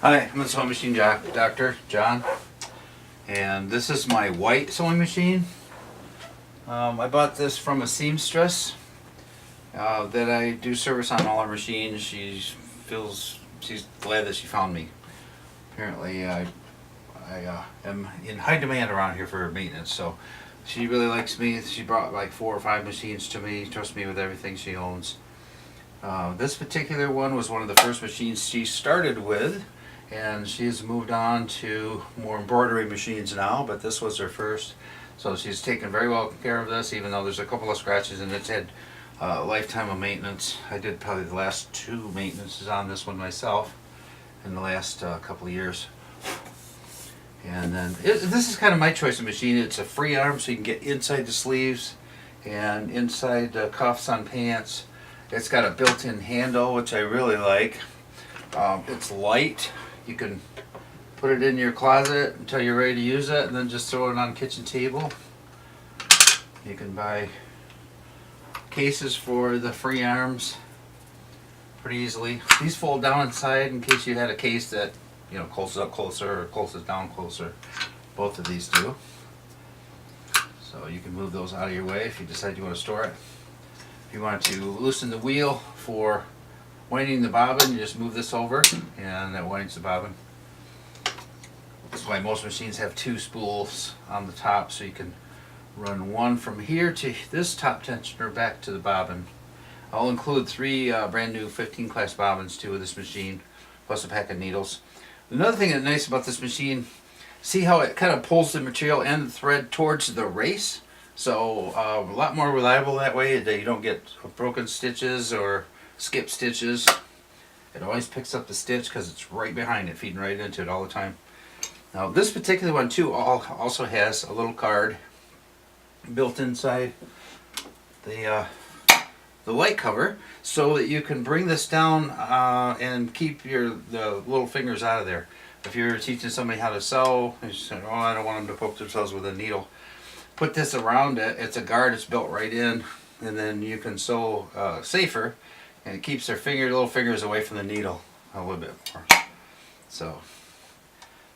Hi, I'm the sewing machine doctor, John, and this is my white sewing machine. I bought this from a seamstress that I do service on all our machines. She's glad that she found me. Apparently, I am in high demand around here for maintenance, so she really likes me. She brought like 4 or 5 machines to me, trusts me with everything she owns. This particular one was one of the first machines she started with, and she's moved on to more embroidery machines now, but this was her first. So she's taken very well care of this, even though there's a couple of scratches and it's had a lifetime of maintenance. I did probably the last 2 maintenances on this one myself in the last couple of years. And then this is kind of my choice of machine. It's a FreeArm, so you can get inside the sleeves and inside the cuffs on pants. It's got a built-in handle, which I really like. It's light. You can put it in your closet until you're ready to use it, and then just throw it on the kitchen table. You can buy cases for the FreeArms pretty easily. These fold down inside in case you had a case that, you know, closes up closer or closes down closer. Both of these do. So you can move those out of your way if you decide you want to store it. If you want to loosen the wheel for winding the bobbin, you just move this over and that winds the bobbin. That's why most machines have 2 spools on the top, so you can run one from here to this top tensioner back to the bobbin. I'll include 3 brand new 15 class bobbins too with this machine, plus a pack of needles. Another thing that's nice about this machine, see how it kind of pulls the material and the thread towards the race? So a lot more reliable that way, that you don't get broken stitches or skip stitches. It always picks up the stitch because it's right behind it, feeding right into it all the time. Now this particular one too also has a little card built inside the light cover, so that you can bring this down and keep the little fingers out of there. If you're teaching somebody how to sew, you say, oh, I don't want them to poke themselves with a needle. Put this around it. It's a guard. It's built right in, and then you can sew safer, and it keeps their little fingers away from the needle a little bit more. So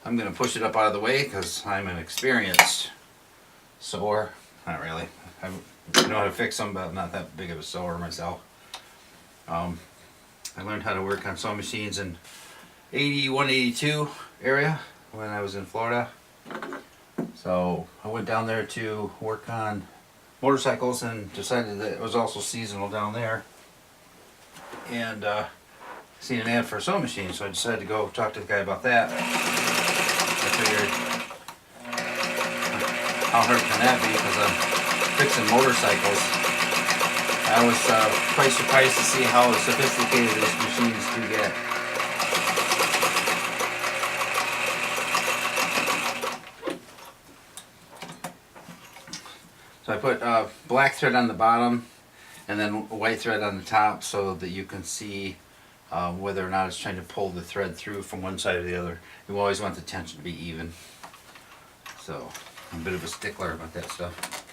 I'm going to push it up out of the way because I'm an experienced sewer. Not really. I know how to fix them, but I'm not that big of a sewer myself. I learned how to work on sewing machines in 81, 82 area when I was in Florida. So I went down there to work on motorcycles and decided that it was also seasonal down there. And seen an ad for a sewing machine, so I decided to go talk to the guy about that. I figured, how hard can that be, because I'm fixing motorcycles. I was quite surprised to see how sophisticated these machines do get. So I put black thread on the bottom and then white thread on the top, so that you can see whether or not it's trying to pull the thread through from one side or the other. You always want the tension to be even. So I'm a bit of a stickler about that stuff.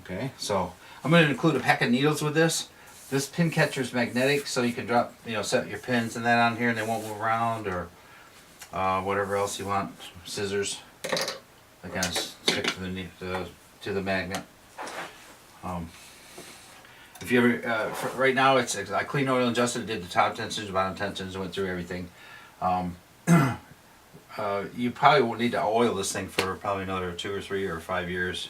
Okay, so I'm going to include a pack of needles with this. This pin catcher is magnetic, so you can drop, set your pins and that on here and they won't move around, or whatever else you want. Scissors. I kind of stick to the magnet. If you ever, right now I clean oil adjusted, did the top tensions, bottom tensions, went through everything. You probably will need to oil this thing for probably another 2 or 3 or 5 years.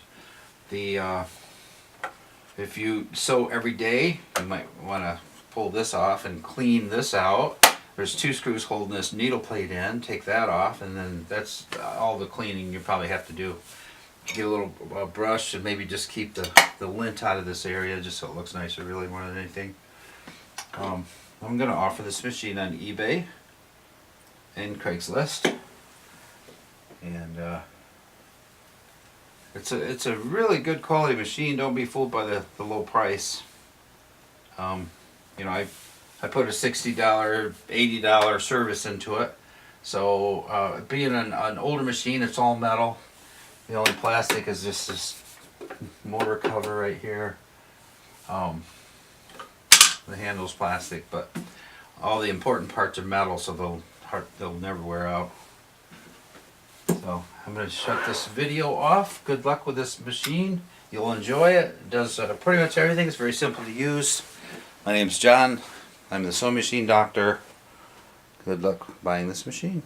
If you sew every day, you might want to pull this off and clean this out. There's 2 screws holding this needle plate in. Take that off, and then that's all the cleaning you probably have to do. Get a little brush and maybe just keep the lint out of this area, just so it looks nicer, really, more than anything. I'm going to offer this machine on eBay and Craigslist, and it's a really good quality machine. Don't be fooled by the low price. I put a $60, $80 service into it. So being an older machine, it's all metal. The only plastic is just this motor cover right here. The handle's plastic, but all the important parts are metal, so they'll never wear out. So I'm going to shut this video off. Good luck with this machine. You'll enjoy it. It does pretty much everything. It's very simple to use. My name's John. I'm the sewing machine doctor. Good luck buying this machine.